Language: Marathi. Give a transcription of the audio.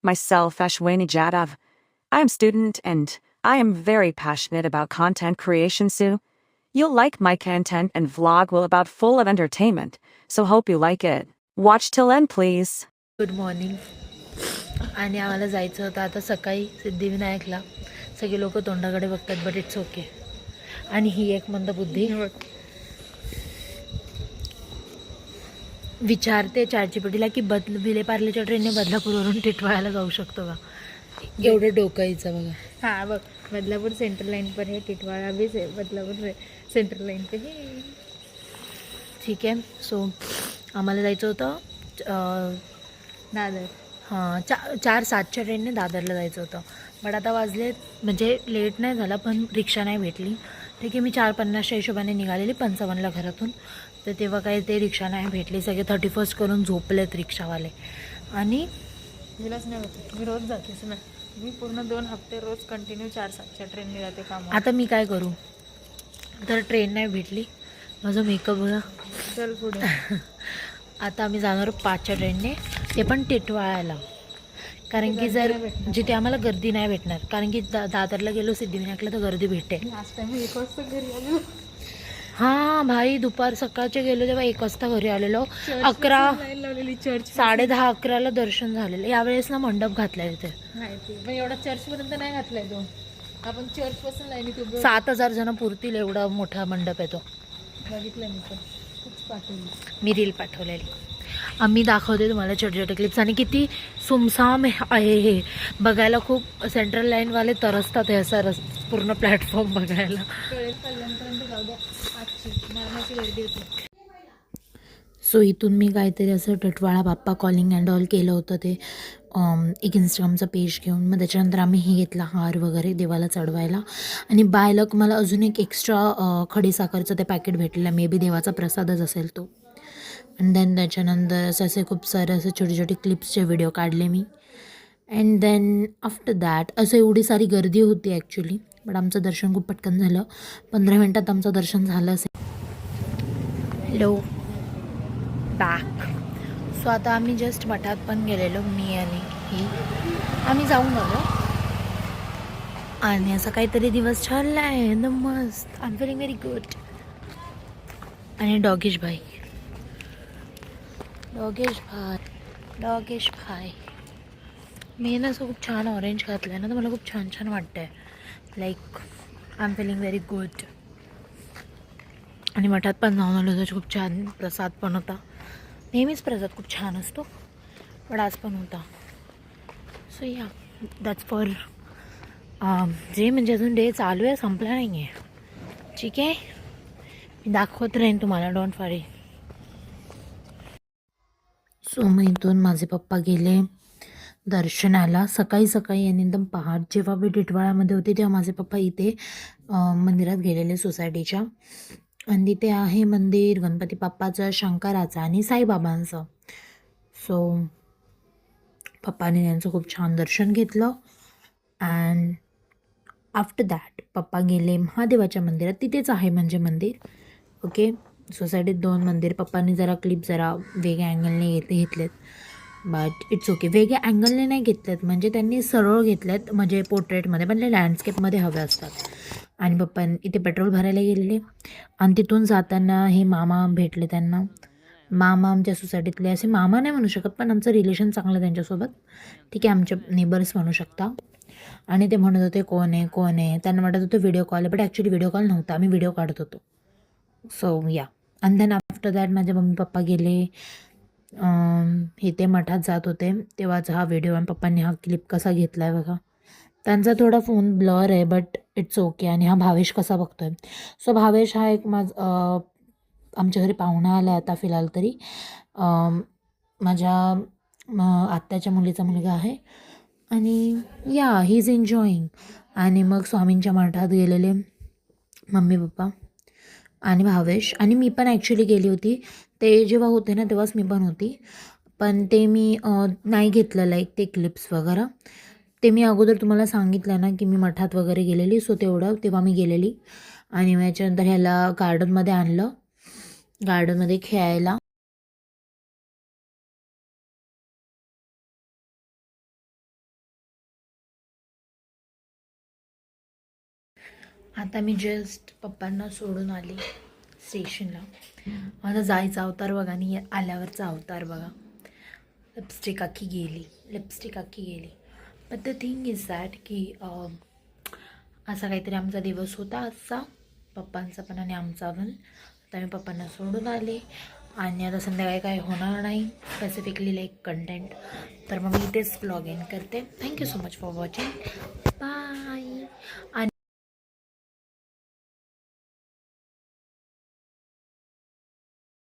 myself, Ashwini Jadhav. I am student and I am very passionate about content creation, Sue. You'll like my content and vlog will about full of entertainment, so hope you like it. Watch till end, please. Good morning. आणि आम्हाला जायचं होतं आता सकाळी सिद्धिविनायकला. सगळे लोक तोंडाकडे बघतात बट इट्स ओके. आणि ही एक मंदबुद्धी विचारते चॅटजीपीटीला की विलेपार्लेच्या ट्रेनने बदलापूरवरून टिटवाळ्याला जाऊ शकतो का. एवढं डोकायचं बघा. हाँ बघ, बदलापुर सेंट्रल लाइन पर है, टिटवाड़ा भी बदलापुर सेंट्रल लाइन पे है. ठीक आहे. सो आम्हाला जायचं होतं दादर. हां 4:07च्या ट्रेनने दादरला जायचं होतं. बट आता वाजले म्हणजे लेट नाही झाला पण रिक्षा नाही भेटली. ठीक आहे, मी 4:50च्या हिशोबाने निघालेली 55ला घरातून. तर तेव्हा काही ते रिक्षा नाही भेटली. सगळे 31st करून झोपलेत रिक्षावाले. आणि मिलाच नाही होतं. मी रोज जातेच ना. मी पूर्ण 2 हफ्ते रोज कंटिन्यू 4:07च्या ट्रेनने जाते काम. आता मी काय करू. तर ट्रेन नाही भेटली. माझं मेकअप बघा. चल पुढे. आता आम्ही जाणार 5च्या ट्रेनने, ते पण टिटवाळ्याला. कारण की जर जिथे आम्हाला गर्दी नाही भेटणार. कारण की दादरला गेलो सिद्धिविनायकला तर गर्दी भेटते. लास्ट टाइम 1 वाजता घरी आलो. हां भाई, दुपार सकाळचे गेलो तेव्हा 1 वाजता घरी आलेलो. 11 लावलेली चर्च 10:30-11ला दर्शन झालेलं. यावेळेस ना मंडप घातला तिथे. माहिती पण एवढा चर्चपर्यंत नाही घातलाय तो. आपण चर्चपासून लाईनीत उभं 7,000 जण पुरतील एवढा मोठा मंडप आहे तो. बघितलं मी पण. खूप पाठवली. मी रील पाठवलेली. आम्ही दाखवते तुम्हाला छोटे छोटे क्लिप्स. आणि किती सुमसाम आहे हे बघायला. खूप सेंट्रल लाईनवाले तरसतात हे असं पूर्ण प्लॅटफॉर्म बघायला. कळेल कल्याणपर्यंत जाऊ द्या. आजची मरणाची गर्दी होती. सो इथून मी काहीतरी असं टिटवाळा बाप्पा कॉलिंग अँड ऑल केलं होतं. ते एक इंस्टाग्रामचा पेज घेऊन मग त्याच्यानंतर आम्ही हे घेतला हार वगैरे देवाला चढवायला. आणि बाय लक मला अजून एक एक्स्ट्रा खडीसाखरचं ते पॅकेट भेटलेलं. मे बी देवाचा प्रसादच असेल तो. अँड देन त्याच्यानंतर असे खूप सारे असे छोटे छोटे क्लिप्सचे व्हिडिओ काढले मी. अँड देन आफ्टर दॅट असं एवढी सारी गर्दी होती ॲक्च्युली. बट आमचं दर्शन खूप पटकन झालं. 15 मिनटात आमचं दर्शन झालं असेल. Hello back. सो आता आम्ही जस्ट मठात पण गेलेलो मी आणि ही. आम्ही जाऊन आलो आणि असा काहीतरी दिवस चालला आहे एकदम मस्त. I am feeling very good. आणि डॉगेश भाई मी ना असं खूप छान ऑरेंज घातलं आहे ना तर मला खूप छान छान वाटतं आहे. Like I am feeling very good. आणि मठात पण जाऊन आलो त्याचा खूप छान प्रसाद पण होता. नेहमीच प्रसाद खूप छान असतो पण आज पण होता. सो या दॅट्स फॉर जे म्हणजे अजून डे चालू आहे, संपला नाही आहे. ठीक आहे, मी दाखवत राहीन तुम्हाला, डोंट वरी. सो मग इथून माझे पप्पा गेले दर्शनाला सकाळी सकाळी. आणि एकदम पहाट जेव्हा मी टिटवाळ्यामध्ये होते तेव्हा माझे पप्पा इथे मंदिरात गेलेले सोसायटीच्या. आणि तिथे आहे मंदिर गणपती बाप्पाचं, शंकराचं आणि साईबाबांचं. सो पप्पाने त्यांचं खूप छान दर्शन घेतलं. अँड आफ्टर दॅट पप्पा गेले महादेवाच्या मंदिरात. तिथेच आहे म्हणजे मंदिर. ओके, सोसायटीत 2 मंदिर. पप्पांनी जरा क्लिप जरा वेगळ्या अँगलने घेतलेत. But it's okay. वेगळ्या अँगलने नाही घेतलेत म्हणजे त्यांनी सरळ घेतलेत म्हणजे पोर्ट्रेटमध्ये, पण ते लँडस्केपमध्ये हवे असतात. आणि पप्पा इथे पेट्रोल भरायला गेलेले. आणि तिथून जाताना हे मामा भेटले त्यांना. मामा आमच्या सोसायटीतले, असे मामा नाही म्हणू शकत पण आमचं रिलेशन चांगलं त्यांच्यासोबत. ठीक आहे, आमचे नेबर्स म्हणू शकता. आणि ते म्हणत होते कोण आहे कोण आहे. त्यांना वाटत होतं व्हिडिओ कॉल आहे, बट ॲक्च्युली व्हिडिओ कॉल नव्हता, आम्ही व्हिडिओ काढत होतो. सो या. आणि देन आफ्टर दॅट माझे मम्मी पप्पा गेले. हे ते मठात जात होते तेव्हाचा हा व्हिडिओ. आणि पप्पांनी हा क्लिप कसा घेतला आहे बघा. त्यांचा थोडा फोन ब्लर आहे बट इट्स ओके. आणि हा भावेश कसा बघतो आहे. सो भावेश हा एक आमच्या घरी पाहुणा आला आता फिलहाल तरी. माझ्या आत्याच्या मुलीचा मुलगा आहे. आणि या ही इज एन्जॉईंग. आणि मग स्वामींच्या मठात गेलेले मम्मी पप्पा आणि भावेश. आणि मी पण ॲक्च्युली गेली होती. ते जेव्हा होते ना तेव्हाच मी पण होती. पण ते मी नाही घेतलं लाईक ते क्लिप्स वगैरे. ते मी अगोदर तुम्हाला सांगितलं ना की मी मठात वगैरे गेलेली. सो तेव्हा मी गेलेली. आणि मग याच्यानंतर ह्याला गार्डनमध्ये आणलं, गार्डनमध्ये खेळायला. आता मी जस्ट पप्पांना सोडून आले स्टेशनला. माझा जायचा अवतार बघा आणि आल्यावरचा अवतार बघा. लिपस्टिक अख्खी गेली. But the thing is that की असा काहीतरी आमचा दिवस होता आजचा, पप्पांचा पण आणि आमचा पण. आता मी पप्पांना सोडून आले आणि आता संध्याकाळी काय होणार नाही स्पेसिफिकली लाईक कंटेंट, तर मग मी इथेच व्लॉग एंड करते. Thank you so much for watching. Bye. आणि